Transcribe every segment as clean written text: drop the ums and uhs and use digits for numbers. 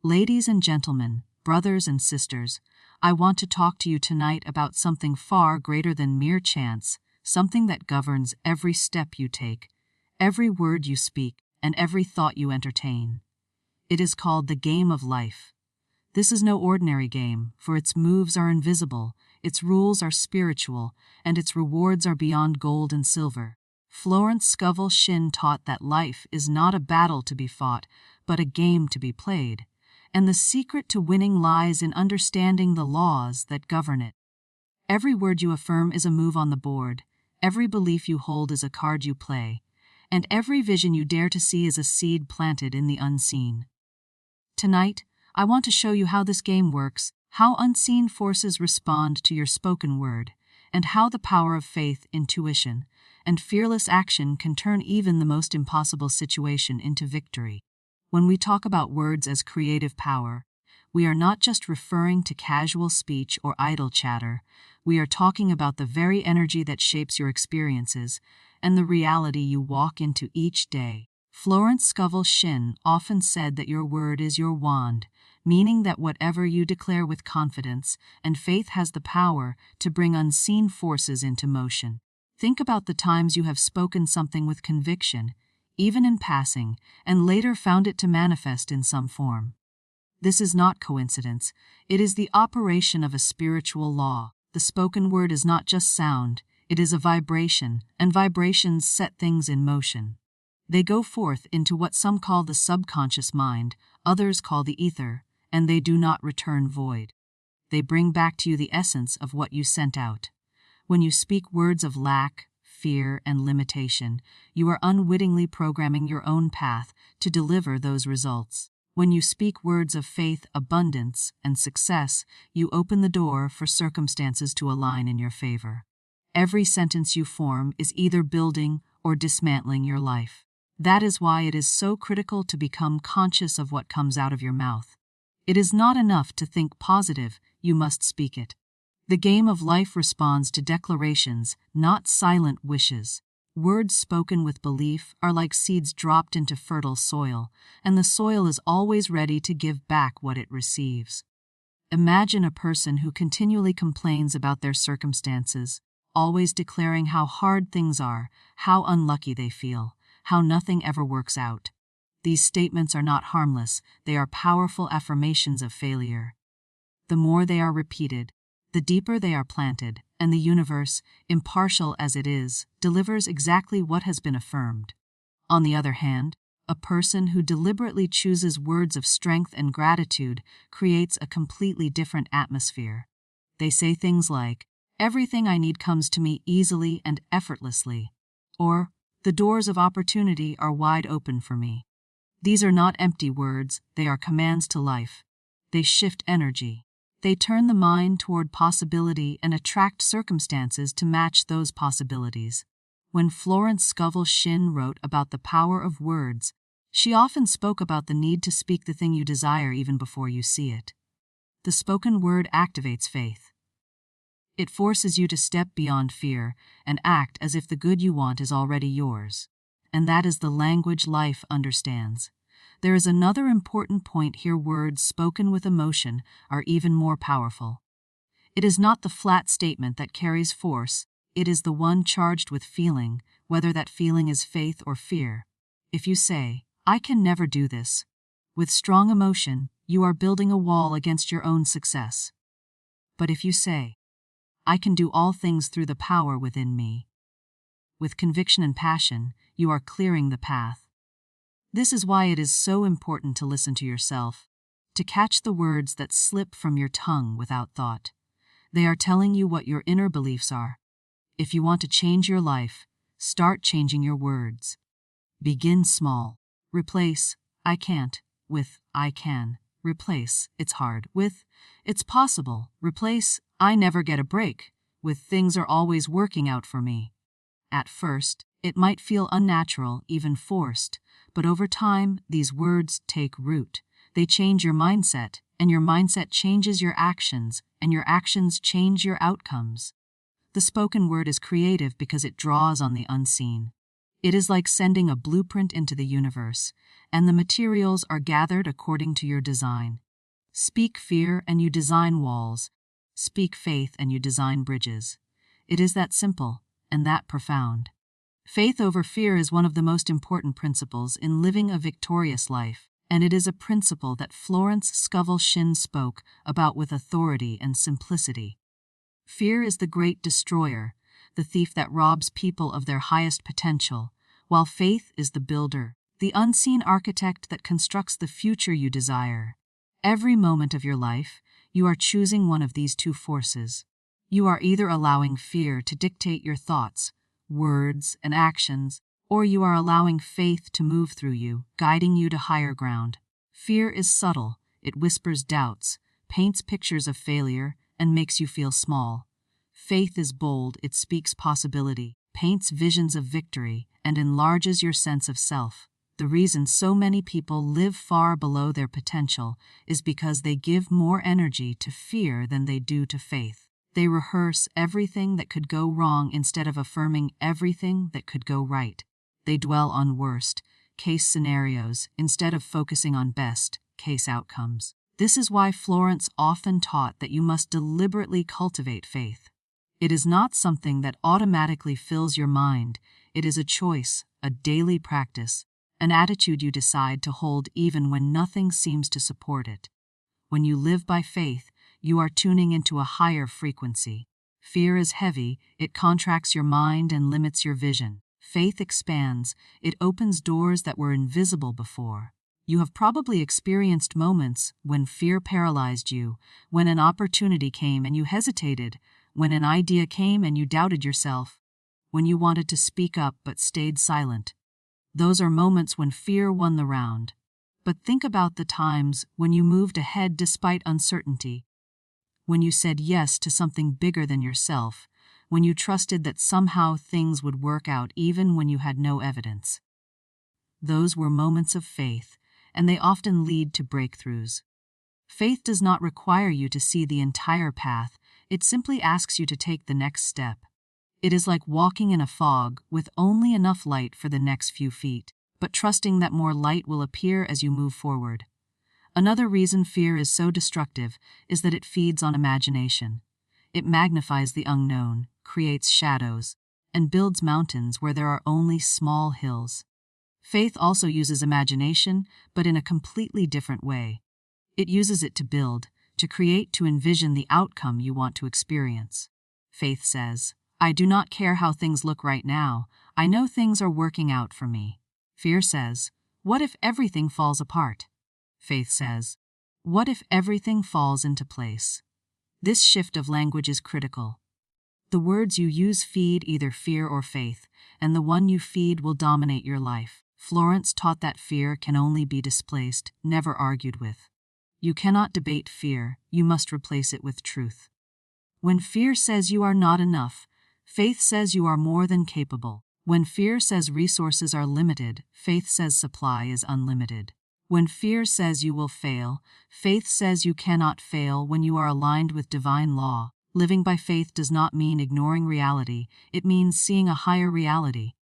Ladies and gentlemen, brothers and sisters, I want to talk to you tonight about something far greater than mere chance, something that governs every step you take, every word you speak, and every thought you entertain. It is called the game of life. This is no ordinary game, for its moves are invisible, its rules are spiritual, and its rewards are beyond gold and silver. Florence Scovel Shinn taught that life is not a battle to be fought, but a game to be played, and the secret to winning lies in understanding the laws that govern it. Every word you affirm is a move on the board, every belief you hold is a card you play, and every vision you dare to see is a seed planted in the unseen. Tonight, I want to show you how this game works, how unseen forces respond to your spoken word, and how the power of faith, intuition, and fearless action can turn even the most impossible situation into victory. When we talk about words as creative power, we are not just referring to casual speech or idle chatter. We are talking about the very energy that shapes your experiences and the reality you walk into each day. Florence Scovel Shinn often said that your word is your wand, meaning that whatever you declare with confidence and faith has the power to bring unseen forces into motion. Think about the times you have spoken something with conviction, even in passing, and later found it to manifest in some form. This is not coincidence. It is the operation of a spiritual law. The spoken word is not just sound, it is a vibration, and vibrations set things in motion. They go forth into what some call the subconscious mind, others call the ether, and they do not return void. They bring back to you the essence of what you sent out. When you speak words of lack, fear, and limitation, you are unwittingly programming your own path to deliver those results. When you speak words of faith, abundance, and success, you open the door for circumstances to align in your favor. Every sentence you form is either building or dismantling your life. That is why it is so critical to become conscious of what comes out of your mouth. It is not enough to think positive, you must speak it. The game of life responds to declarations, not silent wishes. Words spoken with belief are like seeds dropped into fertile soil, and the soil is always ready to give back what it receives. Imagine a person who continually complains about their circumstances, always declaring how hard things are, how unlucky they feel, how nothing ever works out. These statements are not harmless, they are powerful affirmations of failure. The more they are repeated, the deeper they are planted, and the universe, impartial as it is, delivers exactly what has been affirmed. On the other hand, a person who deliberately chooses words of strength and gratitude creates a completely different atmosphere. They say things like, "Everything I need comes to me easily and effortlessly," or, "The doors of opportunity are wide open for me." These are not empty words, they are commands to life. They shift energy. They turn the mind toward possibility and attract circumstances to match those possibilities. When Florence Scovel Shinn wrote about the power of words, she often spoke about the need to speak the thing you desire even before you see it. The spoken word activates faith. It forces you to step beyond fear and act as if the good you want is already yours. And that is the language life understands. There is another important point here: words spoken with emotion are even more powerful. It is not the flat statement that carries force, it is the one charged with feeling, whether that feeling is faith or fear. If you say, "I can never do this," with strong emotion, you are building a wall against your own success. But if you say, "I can do all things through the power within me," with conviction and passion, you are clearing the path. This is why it is so important to listen to yourself, to catch the words that slip from your tongue without thought. They are telling you what your inner beliefs are. If you want to change your life, start changing your words. Begin small. Replace "I can't" with "I can." Replace "it's hard" with "it's possible." Replace "I never get a break" with "things are always working out for me." At first, it might feel unnatural, even forced, but over time, these words take root. They change your mindset, and your mindset changes your actions, and your actions change your outcomes. The spoken word is creative because it draws on the unseen. It is like sending a blueprint into the universe, and the materials are gathered according to your design. Speak fear and you design walls. Speak faith and you design bridges. It is that simple and that profound. Faith over fear is one of the most important principles in living a victorious life, and it is a principle that Florence Scovel Shinn spoke about with authority and simplicity. Fear is the great destroyer, the thief that robs people of their highest potential, while faith is the builder, the unseen architect that constructs the future you desire. Every moment of your life, you are choosing one of these two forces. You are either allowing fear to dictate your thoughts, words, and actions, or you are allowing faith to move through you, guiding you to higher ground. Fear is subtle. It whispers doubts, paints pictures of failure, and makes you feel small. Faith is bold. It speaks possibility, paints visions of victory, and enlarges your sense of self. The reason so many people live far below their potential is because they give more energy to fear than they do to faith. They rehearse everything that could go wrong instead of affirming everything that could go right. They dwell on worst-case scenarios instead of focusing on best-case outcomes. This is why Florence often taught that you must deliberately cultivate faith. It is not something that automatically fills your mind. It is a choice, a daily practice, an attitude you decide to hold even when nothing seems to support it. When you live by faith, you are tuning into a higher frequency. Fear is heavy, it contracts your mind and limits your vision. Faith expands, it opens doors that were invisible before. You have probably experienced moments when fear paralyzed you, when an opportunity came and you hesitated, when an idea came and you doubted yourself, when you wanted to speak up but stayed silent. Those are moments when fear won the round. But think about the times when you moved ahead despite uncertainty, when you said yes to something bigger than yourself, when you trusted that somehow things would work out even when you had no evidence. Those were moments of faith, and they often lead to breakthroughs. Faith does not require you to see the entire path, it simply asks you to take the next step. It is like walking in a fog with only enough light for the next few feet, but trusting that more light will appear as you move forward. Another reason fear is so destructive is that it feeds on imagination. It magnifies the unknown, creates shadows, and builds mountains where there are only small hills. Faith also uses imagination, but in a completely different way. It uses it to build, to create, to envision the outcome you want to experience. Faith says, "I do not care how things look right now. I know things are working out for me." Fear says, "What if everything falls apart?" Faith says, "What if everything falls into place?" This shift of language is critical. The words you use feed either fear or faith, and the one you feed will dominate your life. Florence taught that fear can only be displaced, never argued with. You cannot debate fear, you must replace it with truth. When fear says you are not enough, faith says you are more than capable. When fear says resources are limited, faith says supply is unlimited. When fear says you will fail, faith says you cannot fail when you are aligned with divine law. Living by faith does not mean ignoring reality, it means seeing a higher reality.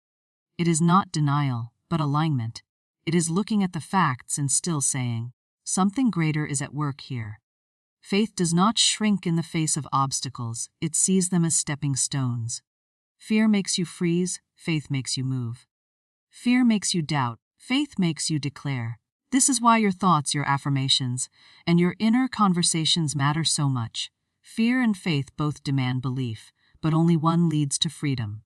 It is not denial, but alignment. It is looking at the facts and still saying, something greater is at work here. Faith does not shrink in the face of obstacles, it sees them as stepping stones. Fear makes you freeze, faith makes you move. Fear makes you doubt, faith makes you declare. This is why your thoughts, your affirmations, and your inner conversations matter so much. Fear and faith both demand belief, but only one leads to freedom.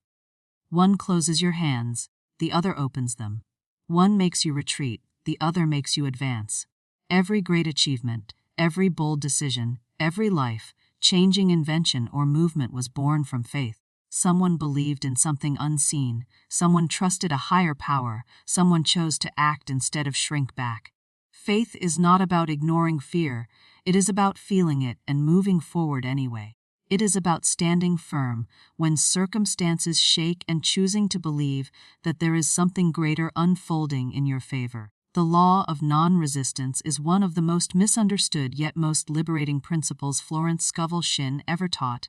One closes your hands, the other opens them. One makes you retreat, the other makes you advance. Every great achievement, every bold decision, every life-changing invention or movement was born from faith. Someone believed in something unseen, someone trusted a higher power, someone chose to act instead of shrink back. Faith is not about ignoring fear, it is about feeling it and moving forward anyway. It is about standing firm when circumstances shake and choosing to believe that there is something greater unfolding in your favor. The law of non-resistance is one of the most misunderstood yet most liberating principles Florence Scovel Shinn ever taught,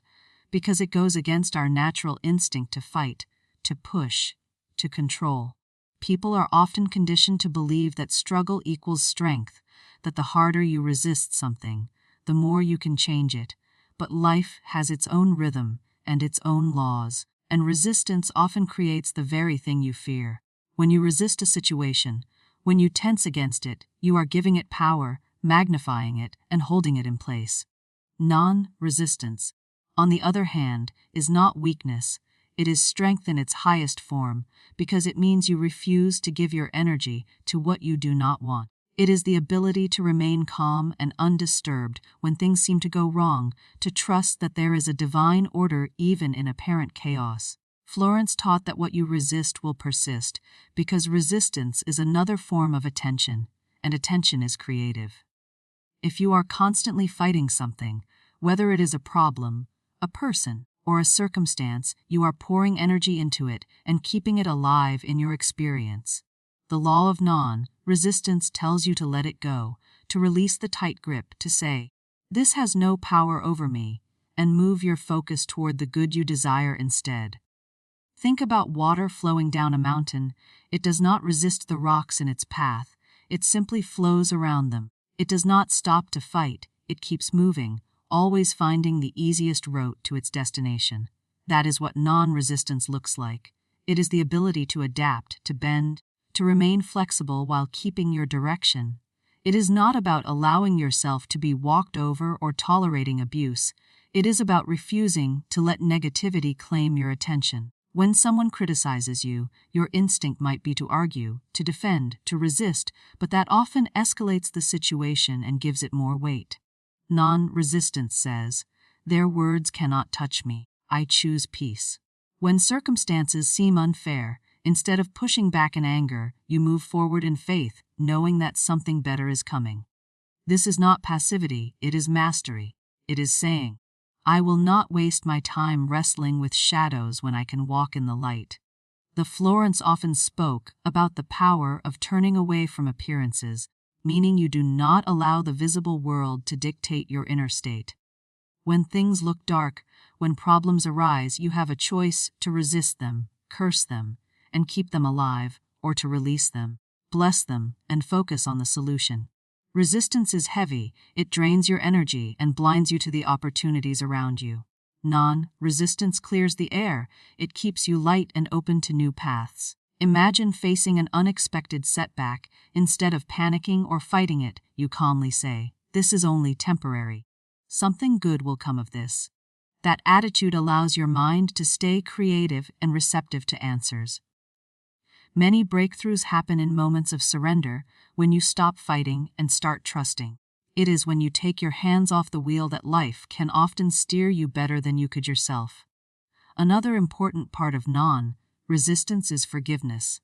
because it goes against our natural instinct to fight, to push, to control. People are often conditioned to believe that struggle equals strength, that the harder you resist something, the more you can change it. But life has its own rhythm and its own laws, and resistance often creates the very thing you fear. When you resist a situation, when you tense against it, you are giving it power, magnifying it, and holding it in place. Non-resistance, on the other hand, is not weakness. It is strength in its highest form, because it means you refuse to give your energy to what you do not want. It is the ability to remain calm and undisturbed when things seem to go wrong, to trust that there is a divine order even in apparent chaos. Florence taught that what you resist will persist, because resistance is another form of attention, and attention is creative. If you are constantly fighting something, whether it is a problem, a person, or a circumstance, you are pouring energy into it and keeping it alive in your experience. The law of non-resistance tells you to let it go, to release the tight grip, to say, "This has no power over me," and move your focus toward the good you desire instead. Think about water flowing down a mountain. It does not resist the rocks in its path. It simply flows around them. It does not stop to fight. It keeps moving, always finding the easiest route to its destination. That is what non-resistance looks like. It is the ability to adapt, to bend, to remain flexible while keeping your direction. It is not about allowing yourself to be walked over or tolerating abuse. It is about refusing to let negativity claim your attention. When someone criticizes you, your instinct might be to argue, to defend, to resist, but that often escalates the situation and gives it more weight. Non-resistance says, "Their words cannot touch me. I choose peace." When circumstances seem unfair, instead of pushing back in anger, you move forward in faith, knowing that something better is coming. This is not passivity, it is mastery. It is saying, "I will not waste my time wrestling with shadows when I can walk in the light." The Florence often spoke about the power of turning away from appearances, meaning you do not allow the visible world to dictate your inner state. When things look dark, when problems arise, you have a choice to resist them, curse them, and keep them alive, or to release them, bless them, and focus on the solution. Resistance is heavy, it drains your energy and blinds you to the opportunities around you. Non-resistance clears the air, it keeps you light and open to new paths. Imagine facing an unexpected setback. Instead of panicking or fighting it, you calmly say, "This is only temporary. Something good will come of this." That attitude allows your mind to stay creative and receptive to answers. Many breakthroughs happen in moments of surrender, when you stop fighting and start trusting. It is when you take your hands off the wheel that life can often steer you better than you could yourself. Another important part of non-resistance is forgiveness.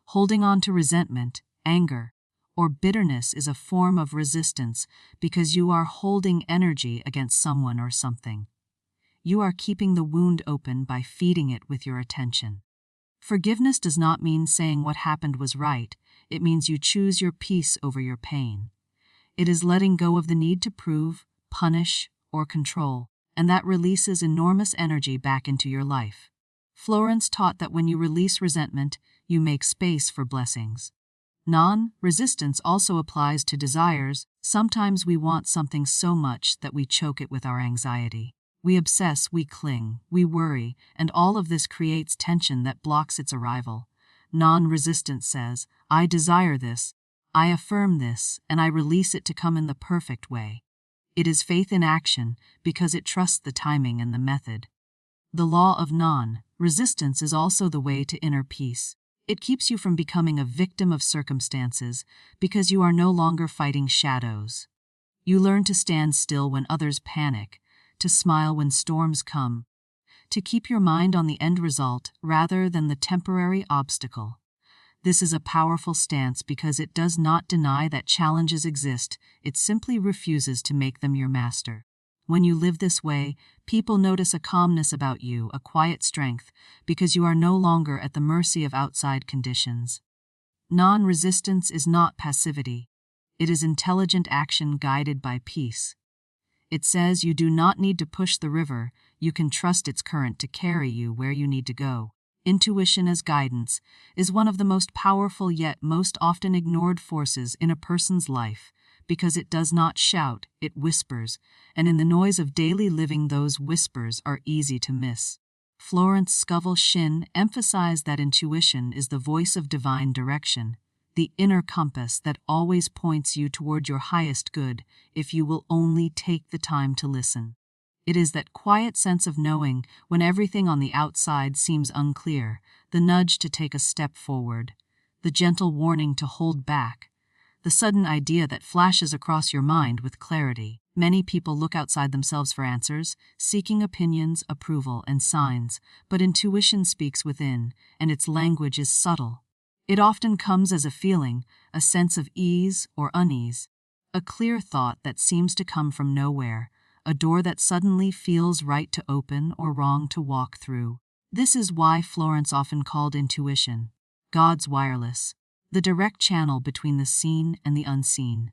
Holding on to resentment, anger, or bitterness is a form of resistance because you are holding energy against someone or something. You are keeping the wound open by feeding it with your attention. Forgiveness does not mean saying what happened was right, it means you choose your peace over your pain. It is letting go of the need to prove, punish, or control, and that releases enormous energy back into your life. Florence taught that when you release resentment, you make space for blessings. Non-resistance also applies to desires. Sometimes we want something so much that we choke it with our anxiety. We obsess, we cling, we worry, and all of this creates tension that blocks its arrival. Non-resistance says, "I desire this, I affirm this, and I release it to come in the perfect way." It is faith in action because it trusts the timing and the method. The law of non-resistance is also the way to inner peace. It keeps you from becoming a victim of circumstances because you are no longer fighting shadows. You learn to stand still when others panic, to smile when storms come, to keep your mind on the end result rather than the temporary obstacle. This is a powerful stance because it does not deny that challenges exist, it simply refuses to make them your master. When you live this way, people notice a calmness about you, a quiet strength, because you are no longer at the mercy of outside conditions. Non-resistance is not passivity. It is intelligent action guided by peace. It says you do not need to push the river, you can trust its current to carry you where you need to go. intuition as guidance, is one of the most powerful yet most often ignored forces in a person's life, because it does not shout, it whispers, and in the noise of daily living those whispers are easy to miss. Florence Scovel Shinn emphasized that intuition is the voice of divine direction, the inner compass that always points you toward your highest good if you will only take the time to listen. It is that quiet sense of knowing when everything on the outside seems unclear, the nudge to take a step forward, the gentle warning to hold back, the sudden idea that flashes across your mind with clarity. Many people look outside themselves for answers, seeking opinions, approval, and signs, but intuition speaks within, and its language is subtle. It often comes as a feeling, a sense of ease or unease, a clear thought that seems to come from nowhere, a door that suddenly feels right to open or wrong to walk through. This is why Florence often called intuition God's wireless, the direct channel between the seen and the unseen.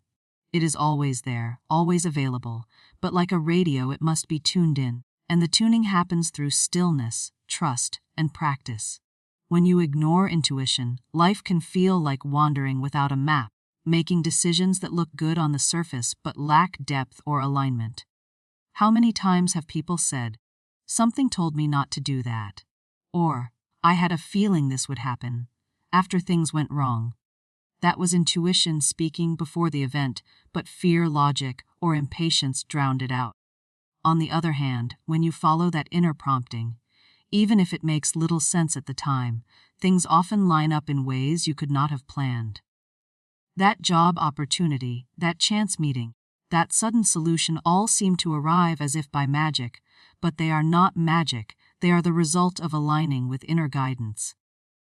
It is always there, always available, but like a radio it must be tuned in, and the tuning happens through stillness, trust, and practice. When you ignore intuition, life can feel like wandering without a map, making decisions that look good on the surface but lack depth or alignment. How many times have people said, "Something told me not to do that," or "I had a feeling this would happen," after things went wrong? That was intuition speaking before the event, but fear, logic, or impatience drowned it out. On the other hand, when you follow that inner prompting, even if it makes little sense at the time, things often line up in ways you could not have planned. That job opportunity, that chance meeting, that sudden solution all seem to arrive as if by magic, but they are not magic, they are the result of aligning with inner guidance.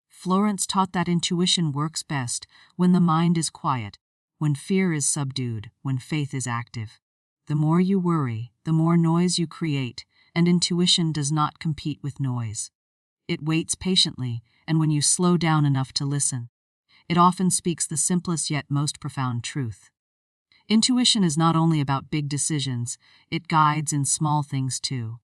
Florence taught that intuition works best when the mind is quiet, when fear is subdued, when faith is active. The more you worry, the more noise you create, and intuition does not compete with noise. It waits patiently, and when you slow down enough to listen, it often speaks the simplest yet most profound truth. Intuition is not only about big decisions, it guides in small things too.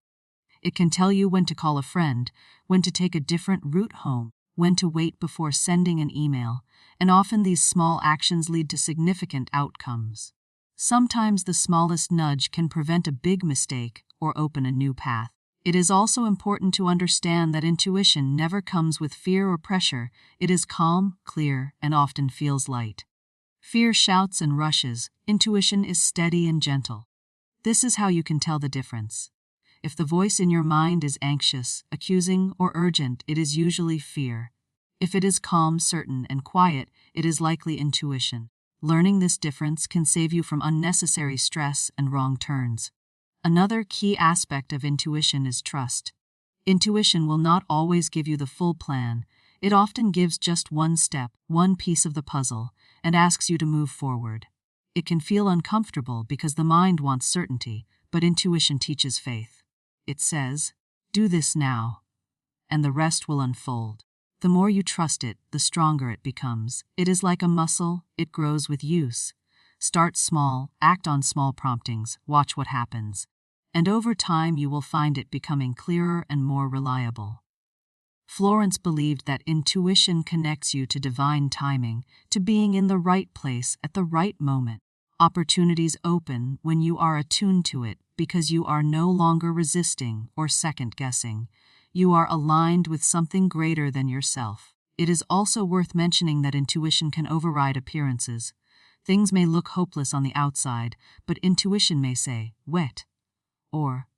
It can tell you when to call a friend, when to take a different route home, when to wait before sending an email, and often these small actions lead to significant outcomes. Sometimes the smallest nudge can prevent a big mistake or open a new path. It is also important to understand that intuition never comes with fear or pressure. It is calm, clear, and often feels light. Fear shouts and rushes, intuition is steady and gentle. This is how you can tell the difference. If the voice in your mind is anxious, accusing, or urgent, it is usually fear. If it is calm, certain, and quiet, it is likely intuition. Learning this difference can save you from unnecessary stress and wrong turns. Another key aspect of intuition is trust. Intuition will not always give you the full plan. It often gives just one step, one piece of the puzzle, and asks you to move forward. It can feel uncomfortable because the mind wants certainty, but intuition teaches faith. It says, "Do this now," and the rest will unfold. The more you trust it, the stronger it becomes. It is like a muscle, it grows with use. Start small, act on small promptings, watch what happens. And over time you will find it becoming clearer and more reliable. Florence believed that intuition connects you to divine timing, to being in the right place at the right moment. Opportunities open when you are attuned to it because you are no longer resisting or second-guessing. You are aligned with something greater than yourself. It is also worth mentioning that intuition can override appearances. Things may look hopeless on the outside, but intuition may say, "Wait," or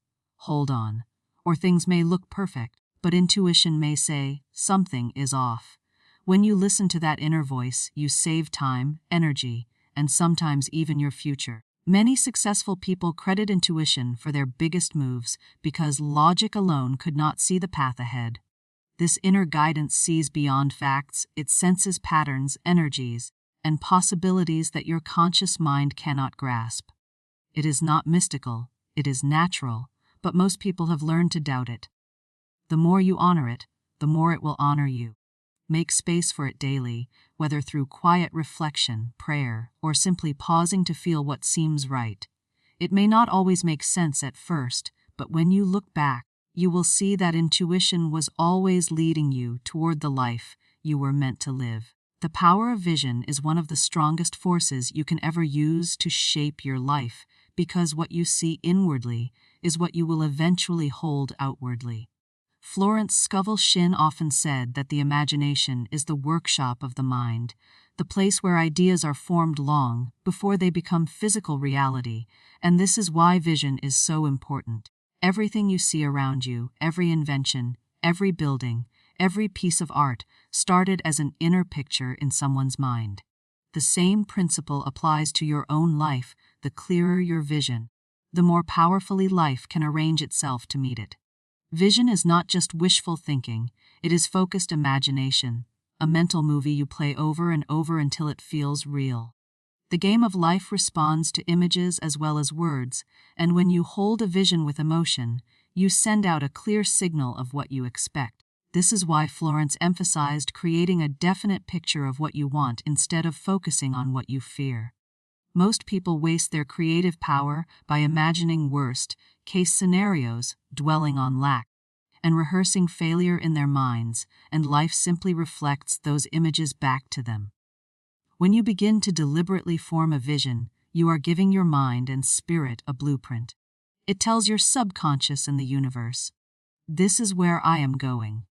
"Hold on," or things may look perfect, but intuition may say, "Something is off." When you listen to that inner voice, you save time, energy, and sometimes even your future. Many successful people credit intuition for their biggest moves because logic alone could not see the path ahead. This inner guidance sees beyond facts, it senses patterns, energies, and possibilities that your conscious mind cannot grasp. It is not mystical, it is natural, but most people have learned to doubt it. The more you honor it, the more it will honor you. Make space for it daily, whether through quiet reflection, prayer, or simply pausing to feel what seems right. It may not always make sense at first, but when you look back, you will see that intuition was always leading you toward the life you were meant to live. The power of vision is one of the strongest forces you can ever use to shape your life, because what you see inwardly is what you will eventually hold outwardly. Florence Scovel Shinn often said that the imagination is the workshop of the mind, the place where ideas are formed long before they become physical reality, and this is why vision is so important. Everything you see around you, every invention, every building, every piece of art started as an inner picture in someone's mind. The same principle applies to your own life. The clearer your vision, the more powerfully life can arrange itself to meet it. Vision is not just wishful thinking, it is focused imagination, a mental movie you play over and over until it feels real. The game of life responds to images as well as words, and when you hold a vision with emotion, you send out a clear signal of what you expect. This is why Florence emphasized creating a definite picture of what you want instead of focusing on what you fear. Most people waste their creative power by imagining worst-case scenarios, dwelling on lack, and rehearsing failure in their minds, and life simply reflects those images back to them. When you begin to deliberately form a vision, you are giving your mind and spirit a blueprint. It tells your subconscious and the universe, "This is where I am going."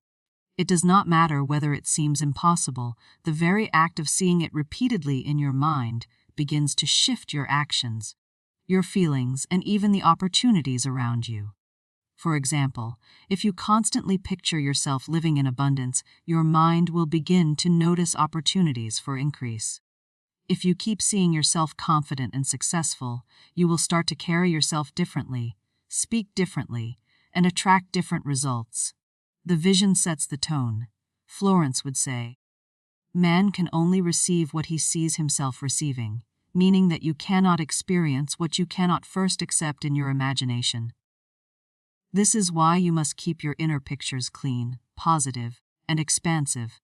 It does not matter whether it seems impossible, the very act of seeing it repeatedly in your mind begins to shift your actions, your feelings, and even the opportunities around you. For example, if you constantly picture yourself living in abundance, your mind will begin to notice opportunities for increase. If you keep seeing yourself confident and successful, you will start to carry yourself differently, speak differently, and attract different results. The vision sets the tone. Florence would say, "Man can only receive what he sees himself receiving," meaning that you cannot experience what you cannot first accept in your imagination. This is why you must keep your inner pictures clean, positive, and expansive.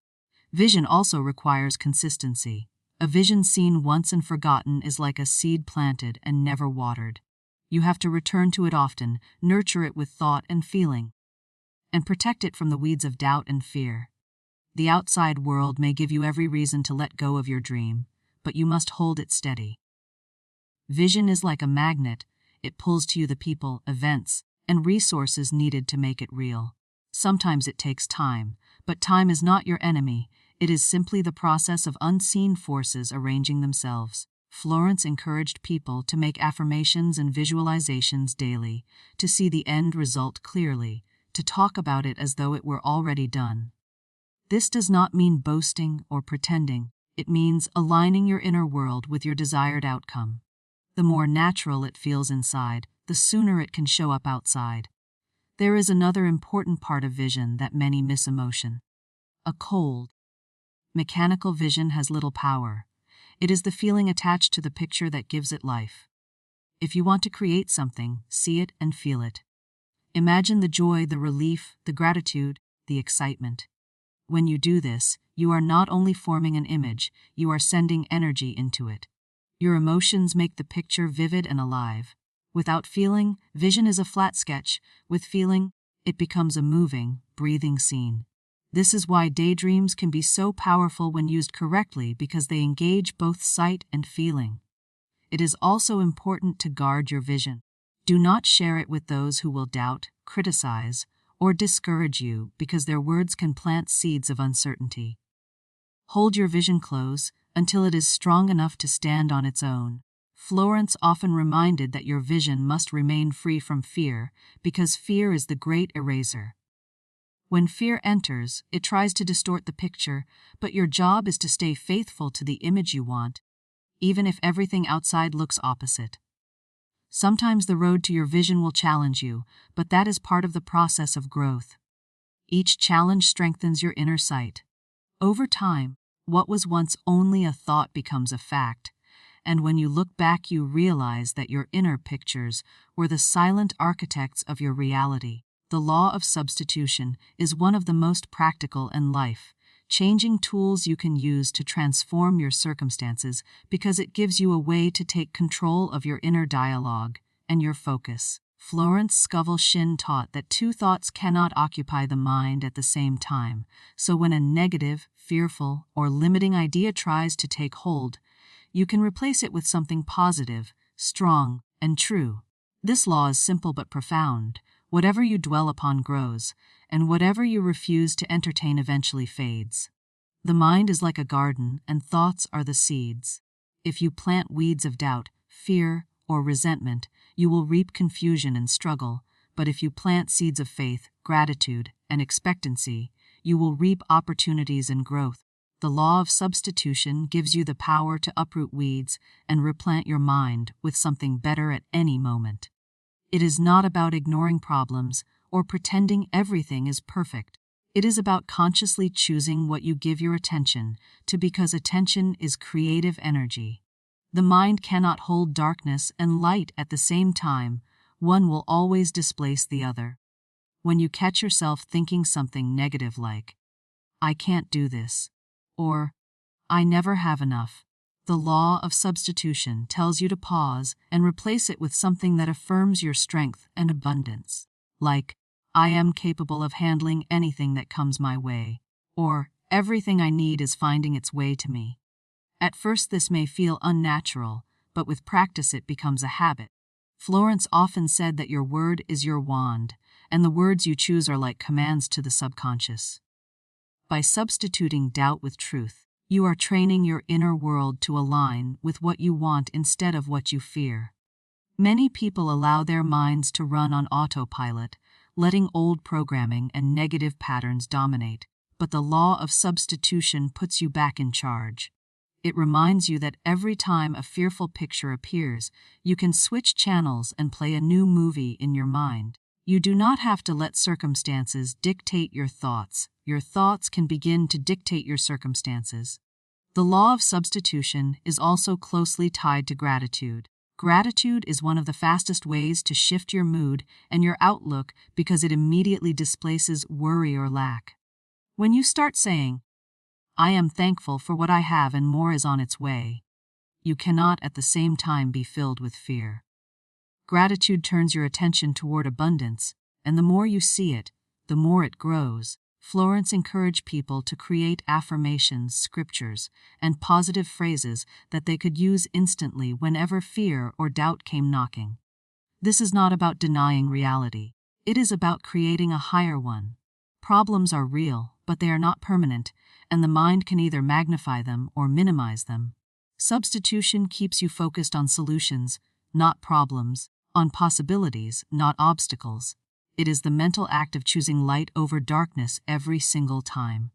Vision also requires consistency. A vision seen once and forgotten is like a seed planted and never watered. You have to return to it often, nurture it with thought and feeling, and protect it from the weeds of doubt and fear. The outside world may give you every reason to let go of your dream, but you must hold it steady. Vision is like a magnet. It pulls to you the people, events, and resources needed to make it real. Sometimes it takes time, but time is not your enemy. It is simply the process of unseen forces arranging themselves. Florence encouraged people to make affirmations and visualizations daily, to see the end result clearly, to talk about it as though it were already done. This does not mean boasting or pretending. It means aligning your inner world with your desired outcome. The more natural it feels inside, the sooner it can show up outside. There is another important part of vision that many miss: emotion. A cold, mechanical vision has little power. It is the feeling attached to the picture that gives it life. If you want to create something, see it and feel it. Imagine the joy, the relief, the gratitude, the excitement. When you do this, you are not only forming an image, you are sending energy into it. Your emotions make the picture vivid and alive. Without feeling, vision is a flat sketch. With feeling, it becomes a moving, breathing scene. This is why daydreams can be so powerful when used correctly, because they engage both sight and feeling. It is also important to guard your vision. Do not share it with those who will doubt, criticize, or discourage you, because their words can plant seeds of uncertainty. Hold your vision close until it is strong enough to stand on its own. Florence often reminded that your vision must remain free from fear, because fear is the great eraser. When fear enters, it tries to distort the picture, but your job is to stay faithful to the image you want, even if everything outside looks opposite. Sometimes the road to your vision will challenge you, but that is part of the process of growth. Each challenge strengthens your inner sight. Over time, what was once only a thought becomes a fact, and when you look back you realize that your inner pictures were the silent architects of your reality. The law of substitution is one of the most practical and life-changing tools you can use to transform your circumstances, because it gives you a way to take control of your inner dialogue and your focus. Florence Scovel Shinn taught that two thoughts cannot occupy the mind at the same time, so when a negative, fearful, or limiting idea tries to take hold, you can replace it with something positive, strong, and true. This law is simple but profound. Whatever you dwell upon grows, and whatever you refuse to entertain eventually fades. The mind is like a garden, and thoughts are the seeds. If you plant weeds of doubt, fear, or resentment, you will reap confusion and struggle, but if you plant seeds of faith, gratitude, and expectancy, you will reap opportunities and growth. The law of substitution gives you the power to uproot weeds and replant your mind with something better at any moment. It is not about ignoring problems or pretending everything is perfect. It is about consciously choosing what you give your attention to, because attention is creative energy. The mind cannot hold darkness and light at the same time. One will always displace the other. When you catch yourself thinking something negative like, "I can't do this," or "I never have enough," the law of substitution tells you to pause and replace it with something that affirms your strength and abundance, like, "I am capable of handling anything that comes my way," or "Everything I need is finding its way to me." At first this may feel unnatural, but with practice it becomes a habit. Florence often said that your word is your wand, and the words you choose are like commands to the subconscious. By substituting doubt with truth, you are training your inner world to align with what you want instead of what you fear. Many people allow their minds to run on autopilot, letting old programming and negative patterns dominate, but the law of substitution puts you back in charge. It reminds you that every time a fearful picture appears, you can switch channels and play a new movie in your mind. You do not have to let circumstances dictate your thoughts. Your thoughts can begin to dictate your circumstances. The law of substitution is also closely tied to gratitude. Gratitude is one of the fastest ways to shift your mood and your outlook because it immediately displaces worry or lack. When you start saying, "I am thankful for what I have and more is on its way," you cannot at the same time be filled with fear. Gratitude turns your attention toward abundance, and the more you see it, the more it grows. Florence encouraged people to create affirmations, scriptures, and positive phrases that they could use instantly whenever fear or doubt came knocking. This is not about denying reality. It is about creating a higher one. Problems are real, but they are not permanent, and the mind can either magnify them or minimize them. Substitution keeps you focused on solutions, not problems, on possibilities, not obstacles. It is the mental act of choosing light over darkness every single time.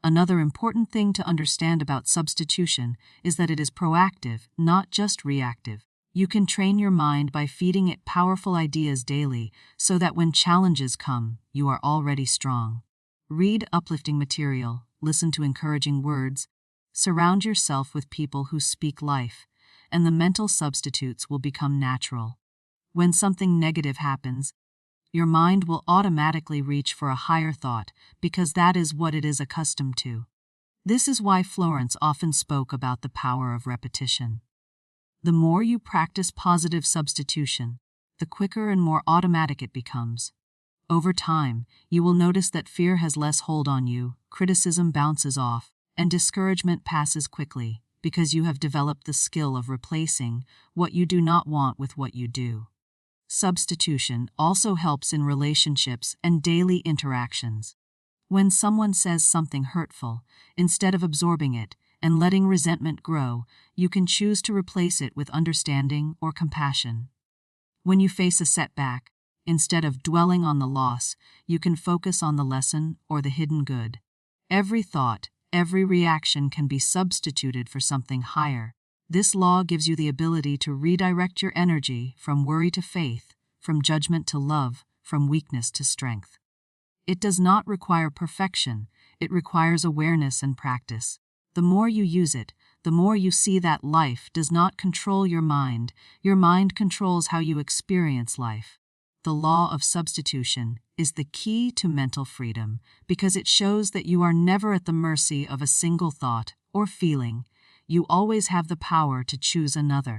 Another important thing to understand about substitution is that it is proactive, not just reactive. You can train your mind by feeding it powerful ideas daily so that when challenges come, you are already strong. Read uplifting material, listen to encouraging words, surround yourself with people who speak life, and the mental substitutes will become natural. When something negative happens, your mind will automatically reach for a higher thought because that is what it is accustomed to. This is why Florence often spoke about the power of repetition. The more you practice positive substitution, the quicker and more automatic it becomes. Over time, you will notice that fear has less hold on you, criticism bounces off, and discouragement passes quickly because you have developed the skill of replacing what you do not want with what you do. Substitution also helps in relationships and daily interactions. When someone says something hurtful, instead of absorbing it and letting resentment grow, you can choose to replace it with understanding or compassion. When you face a setback, instead of dwelling on the loss, you can focus on the lesson or the hidden good. Every thought, every reaction can be substituted for something higher. This law gives you the ability to redirect your energy from worry to faith, from judgment to love, from weakness to strength. It does not require perfection, it requires awareness and practice. The more you use it, the more you see that life does not control your mind controls how you experience life. The law of substitution is the key to mental freedom because it shows that you are never at the mercy of a single thought or feeling. You always have the power to choose another.